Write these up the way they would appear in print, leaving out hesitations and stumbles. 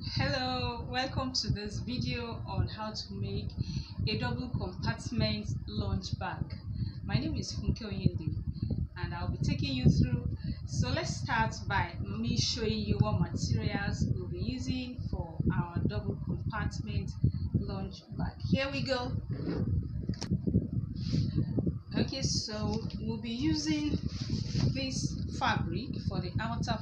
Hello, welcome to this video on how to make a double compartment lunch bag. My name is Funke Oyende and I'll be taking you through. So let's start by me showing you what materials we'll be using for our double compartment lunch bag. Here we go. Okay, so we'll be using this fabric for the outer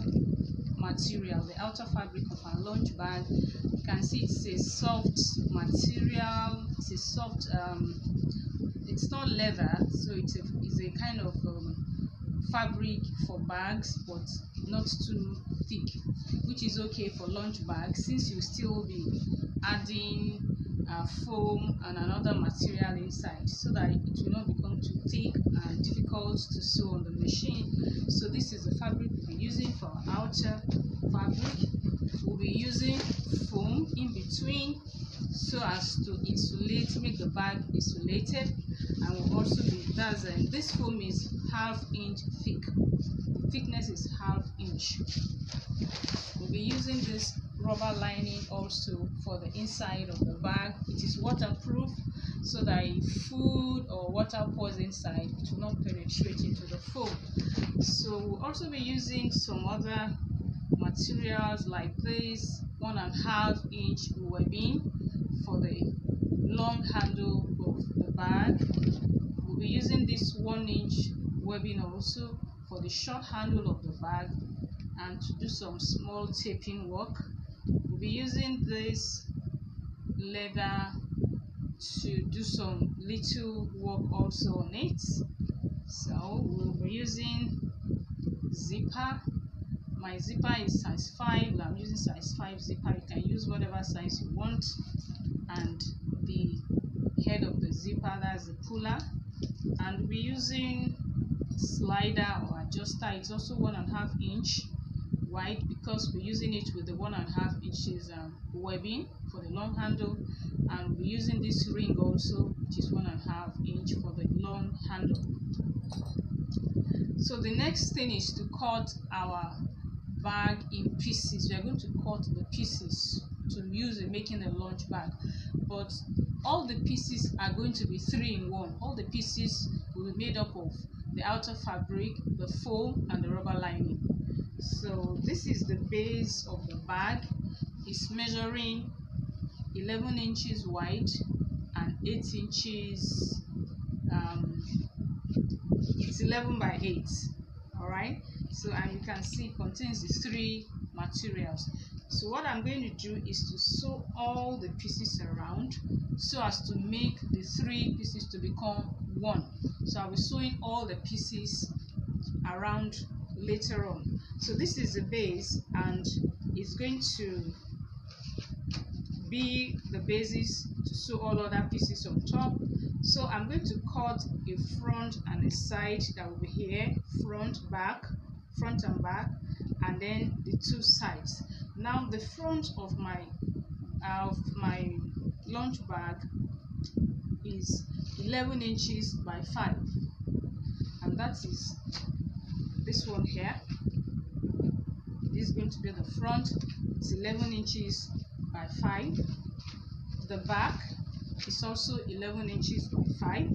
material, the outer fabric of our lunch bag. You can see it's a soft material. It's a soft it's not leather, so it's a kind of fabric for bags, but not too thick, which is okay for lunch bags since you still be adding foam and another material inside, so that it will not become too thick and difficult to sew on the machine. So this is the fabric we'll be using for our outer fabric. We'll be using foam in between so as to insulate, make the bag insulated, and will also be this foam is half-inch thick. The thickness is half-inch. We'll be using this rubber lining also for the inside of the bag. It is waterproof, so that if food or water pours inside, it will not penetrate into the foam. So we'll also be using some other materials like this 1.5 inch webbing for the long handle of the bag. We'll be using this 1 inch webbing also for the short handle of the bag, and to do some small taping work. We'll be using this leather to do some little work also on it. So we'll be using zipper. My zipper is size 5. I'm using size 5 zipper. You can use whatever size you want. And the head of the zipper, that's the puller. And we'll be using slider or adjuster. It's also 1.5 inch wide because we're using it with the 1.5 inches webbing for the long handle, and we're using this ring also, which is 1.5 inch for the long handle. So the next thing is to cut our bag in pieces. We are going to cut the pieces to use in making a lunch bag, but all the pieces are going to be 3-in-1. All the pieces will be made up of the outer fabric, the foam, and the rubber lining. So this is the base of the bag. It's measuring 11 inches wide and 8 inches. It's 11 by 8. All right. So, and you can see it contains the 3 materials. So what I'm going to do is to sew all the pieces around so as to make the 3 pieces to become 1. So I'll be sewing all the pieces around later on. So this is the base, and it's going to be the basis to sew all other pieces on top. So I'm going to cut a front and a side that will be here, front and back, and then the 2 sides. Now the front of my lunch bag is 11 inches by 5, and that is this one here. This is going to be the front. It's 11 inches by 5. The back is also 11 inches by 5.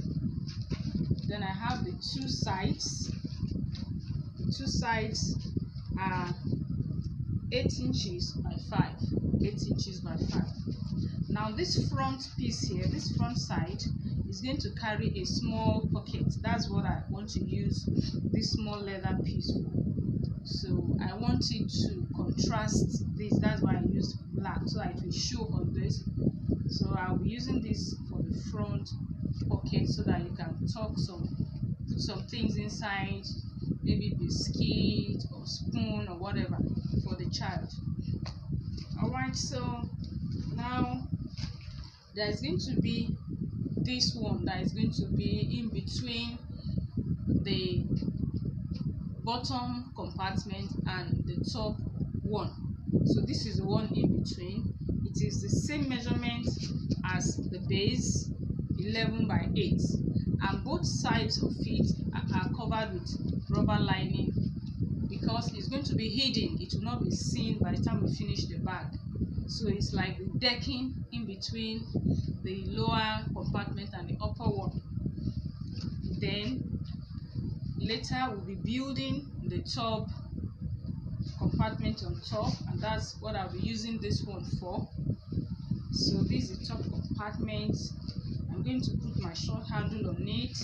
Then I have the 2 sides. The 2 sides are 8 inches by 5. 8 inches by 5. Now this front piece here, this front side, is going to carry a small pocket. That's what I want to use this small leather piece for. So I want it to contrast this. That's why I used black, so that it will show on this. So I'll be using this for the front pocket so that you can put some things inside, maybe biscuit or spoon or whatever for the child. Alright, so now there's going to be this one that is going to be in between the bottom compartment and the top one. So this is the one in between. It is the same measurement as the base, 11 by 8, and both sides of it are covered with rubber lining because it's going to be hidden. It will not be seen by the time we finish the bag. So it's like the decking in between the lower compartment and the upper one. Then later we'll be building the top compartment on top, and that's what I'll be using this one for. So this is the top compartment. I'm going to put my short handle on it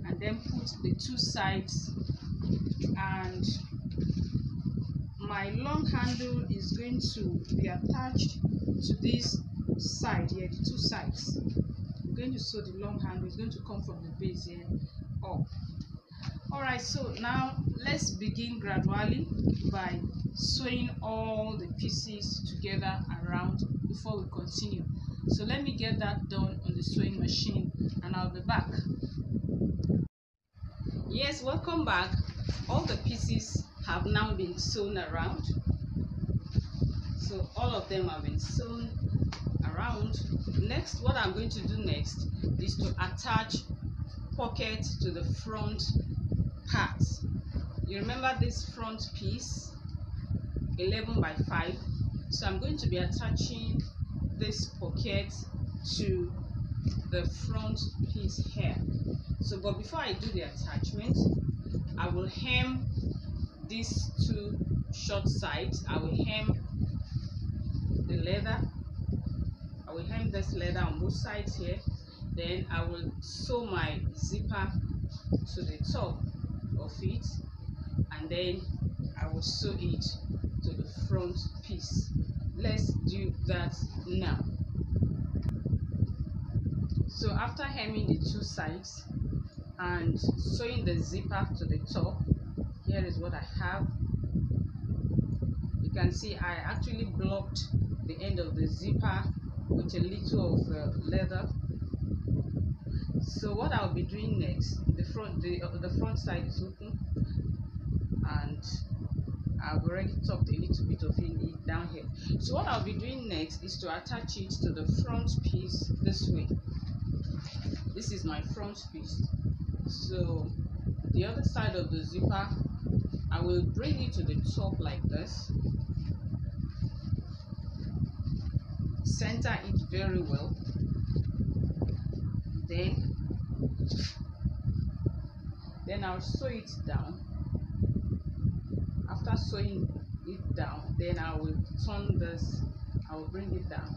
and then put the two sides, and my long handle is going to be attached to this side here, the two sides. I'm going to sew the long handle. It's going to come from the base here up. Alright, so now let's begin gradually by sewing all the pieces together around before we continue. So let me get that done on the sewing machine and I'll be back. Yes, welcome back. All the pieces have now been sewn around. So all of them have been sewn around. Next, what I'm going to do next is to attach pocket to the front part. You remember this front piece, 11 by 5. So I'm going to be attaching this pocket to the front piece here. So but before I do the attachment, I will hem these two short sides. I will hem the leather. I will hem this leather on both sides here. Then I will sew my zipper to the top of it, and then I will sew it to the front piece. Let's do that now. So after hemming the two sides and sewing the zipper to the top, here is what I have. You can see I actually blocked the end of the zipper with a little of leather. So what I'll be doing next, the front side is open, and I've already tucked a little bit of it down here. So what I'll be doing next is to attach it to the front piece this way. This is my front piece. So the other side of the zipper, I will bring it to the top like this. Center it very well. Then I'll sew it down. After sewing it down, then I will turn this, I will bring it down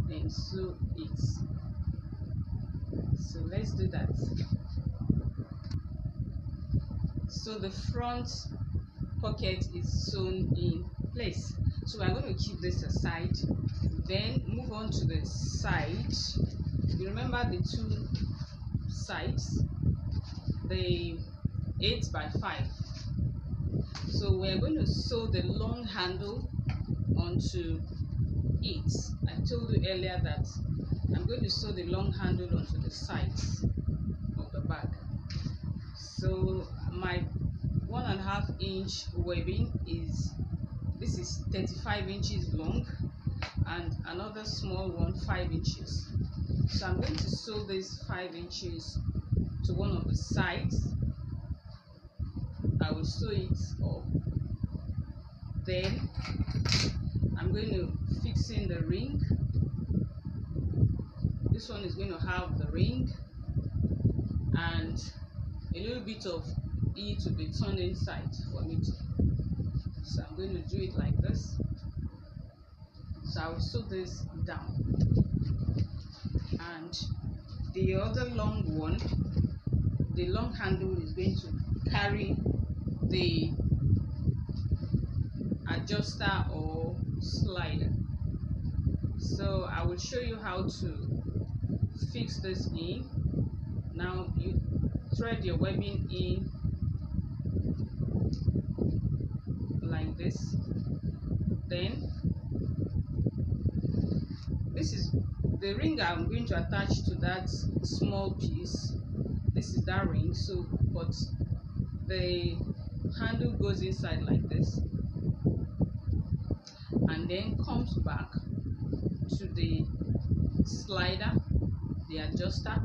and sew it. So let's do that. So the front pocket is sewn in place. So I'm going to keep this aside. Then move on to the side. You remember the two sides, the 8 by 5. So we're going to sew the long handle onto it. I told you earlier that I'm going to sew the long handle onto the sides of the bag. So my 1.5 inch webbing is, this is 35 inches long, and another small one 5 inches. So I'm going to sew this 5 inches to one of the sides. I will sew it up. Then I'm going to fix in the ring. This one is going to have the ring, and a little bit of it to be turned inside for me to. So I'm going to do it like this. So I will sew this down, and the other long one, the long handle is going to carry the adjuster or slider. So I will show you how to fix this in. Now you thread your webbing in like this. Then this is the ring I'm going to attach to that small piece. This is that ring. So but the handle goes inside like this and then comes back to the slider, the adjuster,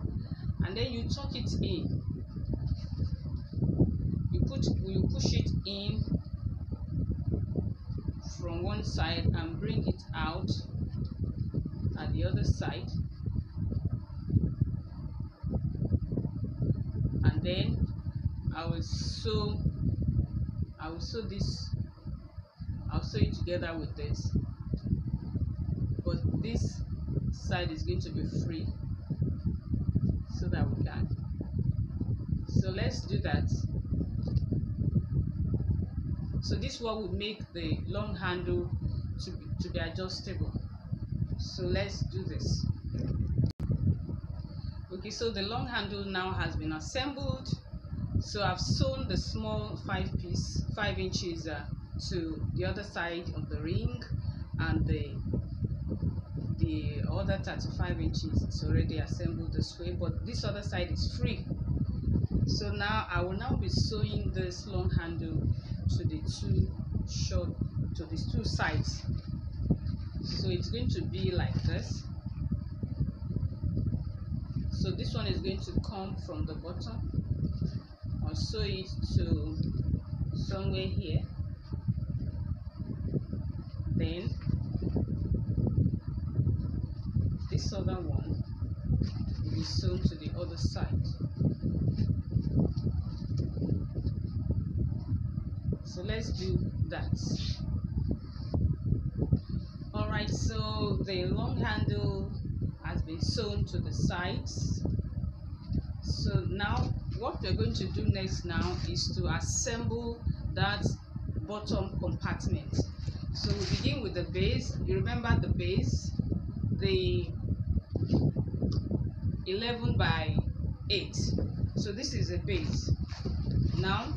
and then you tuck it in will push it in from one side and bring it out at the other side, and then I will sew this. I'll sew it together with this, but this side is going to be free so that we can. So let's do that. So this one will make the long handle to be adjustable. So let's do this. Okay, so the long handle now has been assembled. So I've sewn the small 5 inches to the other side of the ring, and the other 35 inches is already assembled this way, but this other side is free. So now I will now be sewing this long handle to these two sides. So it's going to be like this. So this one is going to come from the bottom. I'll sew it to somewhere here. Then this other one will be sewn to the other side. So let's do that. Alright, so the long handle has been sewn to the sides. So now what we're going to do next now is to assemble that bottom compartment. So we begin with the base. You remember the base, the 11 by 8. So this is a base. Now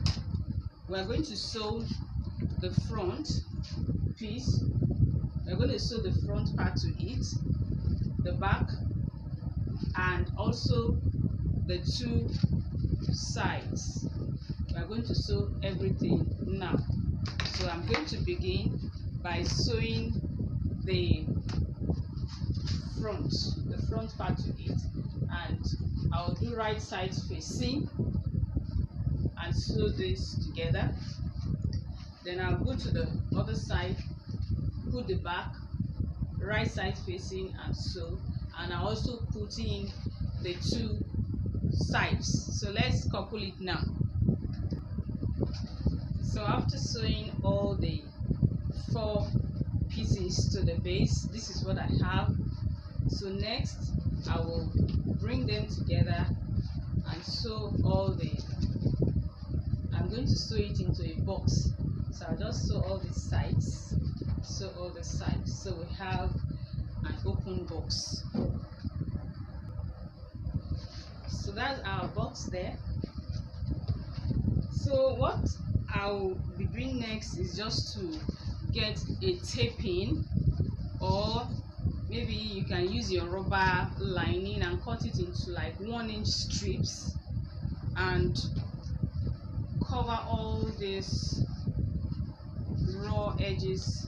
we're going to sew the front piece. We're going to sew the front part to it, the back, and also the two sides. We're going to sew everything now. So I'm going to begin by sewing the front part to it, and I'll do right side facing and sew this together. Then I'll go to the other side, put the back, right side facing and sew, and I'll also put in the two sides. So let's couple it now. So after sewing all the 4 pieces to the base, this is what I have. So next I will bring them together and sew all I'm going to sew it into a box. So I'll just sew all the sides, so we have an open box. So that's our box there. So what I'll be doing next is just to get a taping, or maybe you can use your rubber lining and cut it into like 1-inch strips and cover all these raw edges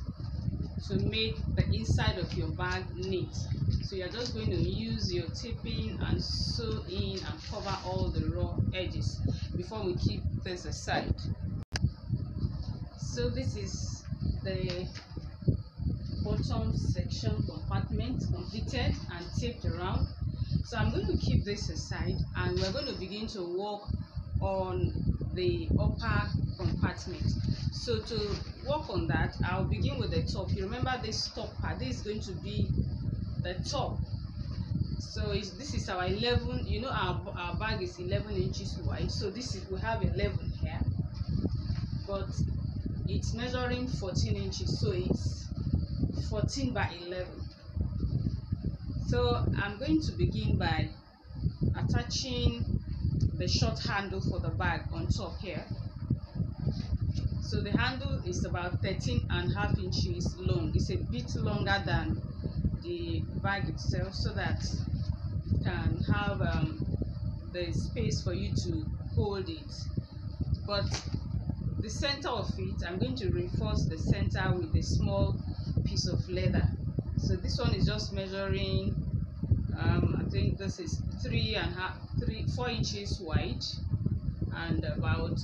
to make the inside of your bag neat. So you're just going to use your taping and sew in and cover all the raw edges before we keep this aside. So this is the bottom section compartment completed and taped around. So I'm going to keep this aside, and we're going to begin to work on the upper compartment. So to work on that, I'll begin with the top. You remember this top part, this is going to be the top. So this is our 11, you know, our bag is 11 inches wide, so this is, we have 11 here, but it's measuring 14 inches, so it's 14 by 11. So I'm going to begin by attaching the short handle for the bag on top here. So the handle is about 13.5 inches long. It's a bit longer than the bag itself, so that you can have the space for you to hold it. But the center of it, I'm going to reinforce the center with a small piece of leather. So this one is just measuring, I think this is 4 inches wide and about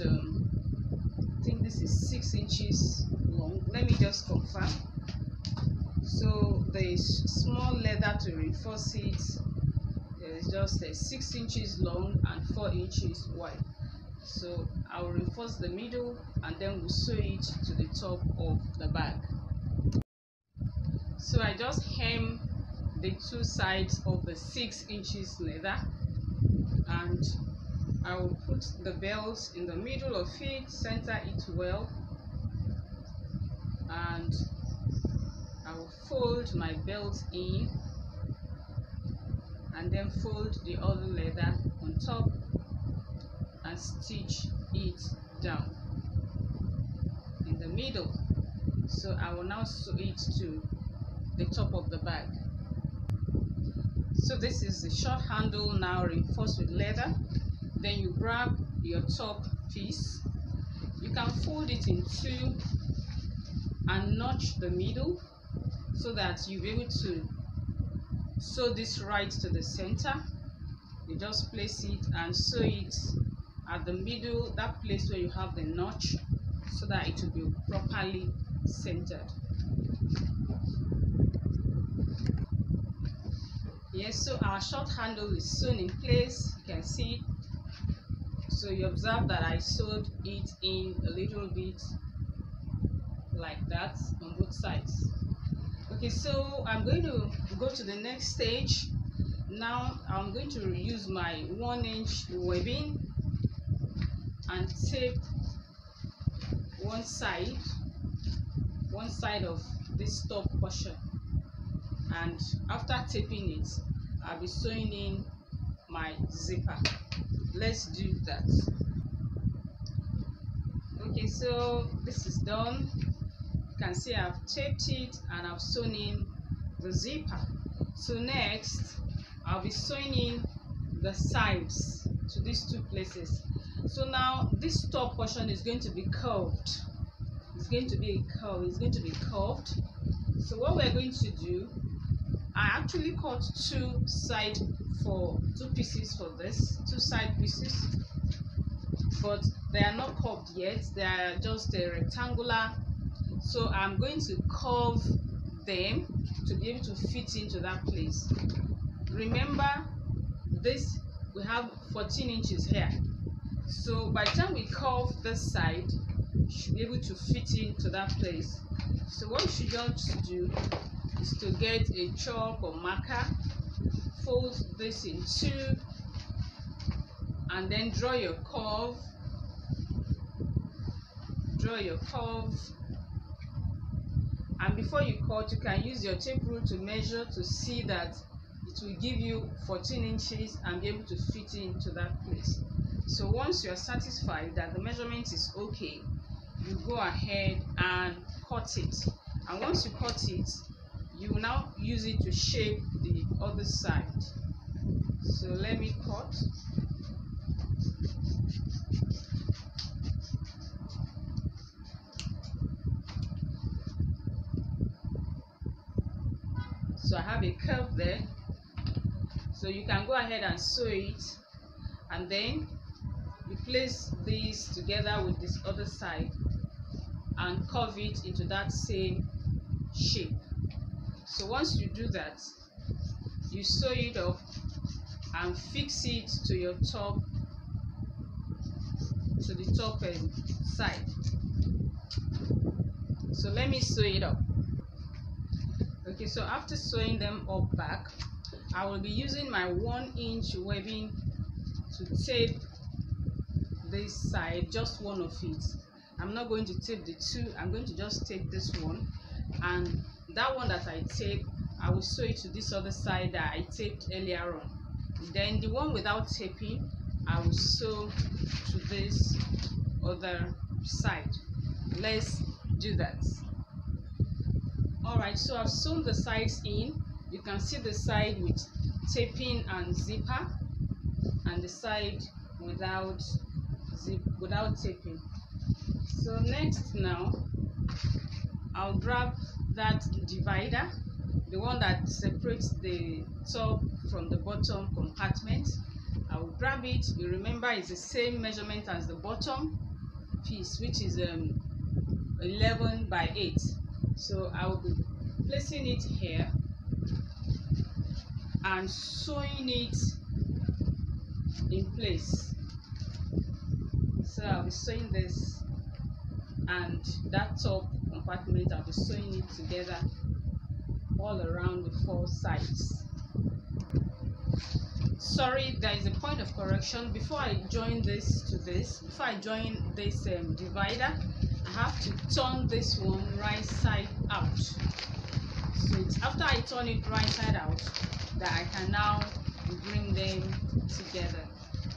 think this is 6 inches long. Let me just confirm. So the small leather to reinforce it is just 6 inches long and 4 inches wide. So I will reinforce the middle and then we'll sew it to the top of the bag. So I just hem the two sides of the 6 inches leather, and I will put the belt in the middle of it, center it well, and I will fold my belt in and then fold the other leather on top and stitch it down in the middle. So I will now sew it to the top of the bag. So this is the short handle now reinforced with leather. Then you grab your top piece, you can fold it in two and notch the middle so that you'll be able to sew this right to the center. You just place it and sew it at the middle, that place where you have the notch, so that it will be properly centered. Yes, so our short handle is sewn in place. You can see it. So you observe that I sewed it in a little bit like that on both sides. Okay, so I'm going to go to the next stage. Now I'm going to use my 1-inch webbing and tape one side of this top portion, and after taping it, I'll be sewing in my zipper. Let's do that. Okay, so this is done. You can see I've taped it and I've sewn in the zipper. So next I'll be sewing in the sides to these two places. So now this top portion is going to be curved. It's going to be a curve. It's going to be curved. So what we're going to do, I actually cut two pieces for this, two side pieces, but they are not curved yet. They are just rectangular. So I'm going to curve them to be able to fit into that place. Remember, this we have 14 inches here. So by the time we curve this side, you should be able to fit into that place. So what you should just do is to get a chalk or marker, fold this in two, and then draw your curve. And before you cut, you can use your tape rule to measure to see that it will give you 14 inches and be able to fit into that place. So once you are satisfied that the measurement is okay, you go ahead and cut it. And once you cut it, you will now use it to shape the other side. So let me cut. So I have a curve there. So you can go ahead and sew it, and then you place these together with this other side and curve it into that same shape. So once you do that, you sew it up and fix it to your top, to the top side. So let me sew it up. Okay, so after sewing them up back, I will be using my 1-inch webbing to tape this side, just one of it. I'm not going to tape the two, I'm going to just tape this one, and that one that I tape, I will sew it to this other side that I taped earlier on. Then the one without taping, I will sew to this other side. Let's do that. Alright, so I've sewn the sides in. You can see the side with taping and zipper, and the side without taping. So next, now I'll grab that divider, the one that separates the top from the bottom compartment. I will grab it. You remember it's the same measurement as the bottom. piece, which is 11 by 8. So I will be placing it here and sewing it in place. So I'll be sewing this and that top compartment, I'll be sewing it together all around the 4 sides. Sorry, there is a point of correction. Before I join this to this, before I join this divider, I have to turn this one right side out. So it's after I turn it right side out that I can now bring them together.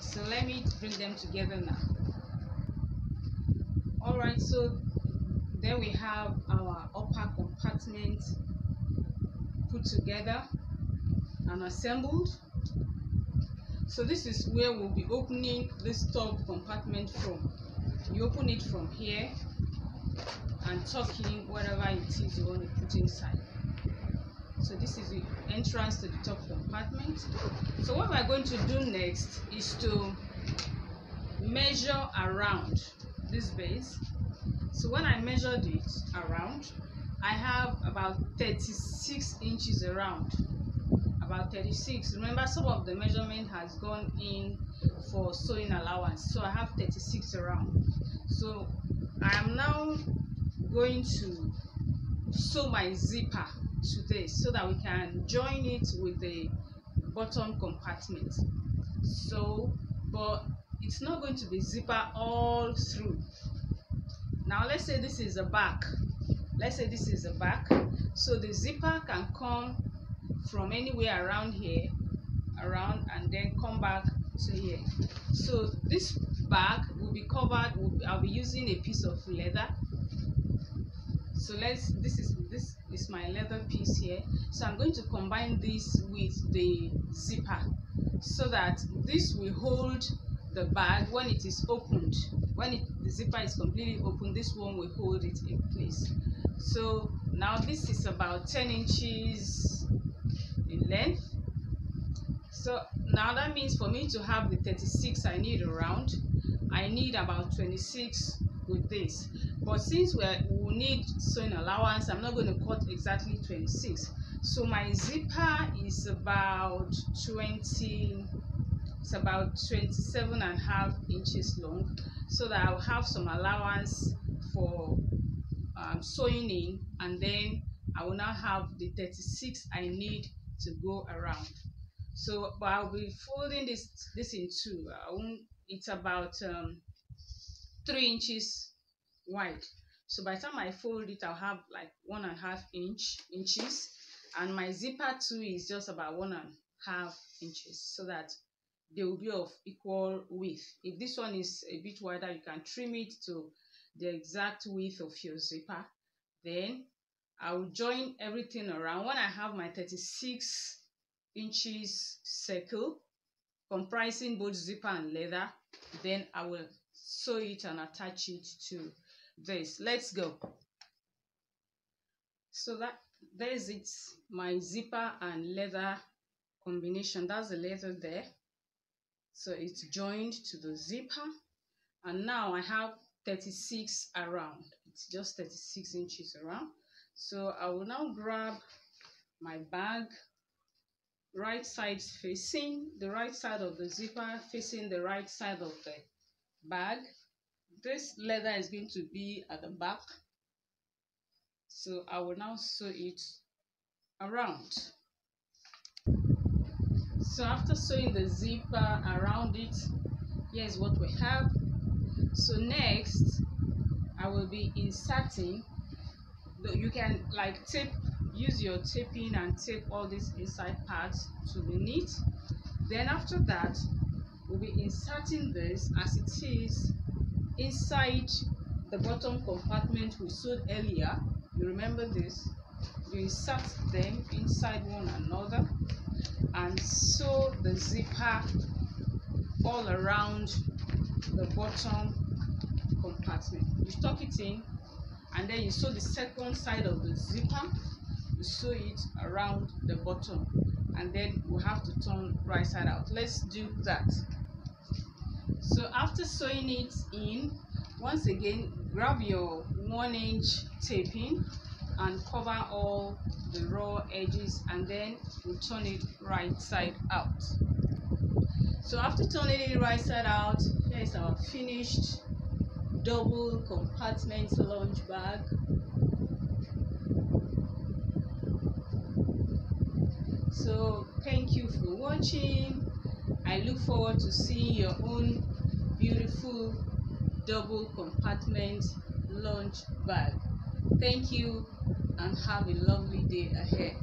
So let me bring them together now. Alright, so there we have our upper compartment put together and assembled. So this is where we'll be opening this top compartment from. You open it from here and tuck in whatever it is you want to put inside. So this is the entrance to the top compartment. So what we're going to do next is to measure around this base. So when I measured it around, I have about 36 inches around. About 36. Remember, some of the measurement has gone in for sewing allowance, so I have 36 around. So I am now going to sew my zipper to this so that we can join it with the bottom compartment. So, but it's not going to be zipper all through. Now let's say this is the back. Let's say this is the back. So the zipper can come from anywhere around here, around, and then come back to here. So this back will be covered. I'll be using a piece of leather. So this is my leather piece here. So I'm going to combine this with the zipper so that this will hold the bag when it is opened. When the zipper is completely open, this one will hold it in place. So now this is about 10 inches in length. So now that means for me to have the 36 I need around, I need about 26 with this. But since we need sewing allowance, I'm not going to cut exactly 26. So my zipper is about 20. It's about 27.5 inches long, so that I'll have some allowance for sewing in, and then I will now have the 36 I need to go around. So but I'll be folding this in two. It's about 3 inches wide. So by the time I fold it, I'll have like 1.5 inches, and my zipper too is just about 1.5 inches, so that they will be of equal width. If this one is a bit wider, you can trim it to the exact width of your zipper. Then I will join everything around. When I have my 36 inches circle comprising both zipper and leather, then I will sew it and attach it to this. Let's go. So there's it, my zipper and leather combination. That's the leather there. So it's joined to the zipper, and now I have 36 around. It's just 36 inches around. So I will now grab my bag, right side facing the right side of the zipper, facing the right side of the bag. This leather is going to be at the back, so I will now sew it around. So after sewing the zipper around it, here's what we have. So next I will be inserting. You can like use your taping and tape all these inside parts to be neat. Then after that, we'll be inserting this as it is inside the bottom compartment we sewed earlier. You remember this? You insert them inside one another and sew the zipper all around the bottom compartment. You tuck it in, and then you sew the second side of the zipper. You sew it around the bottom, and then we have to turn right side out. Let's do that. So after sewing it in, Once again, grab your 1-inch taping and cover all the raw edges, and then we'll turn it right side out. So after turning it right side out, here is our finished double compartment lunch bag. So thank you for watching. I look forward to seeing your own beautiful double compartment lunch bag. Thank you and have a lovely day ahead.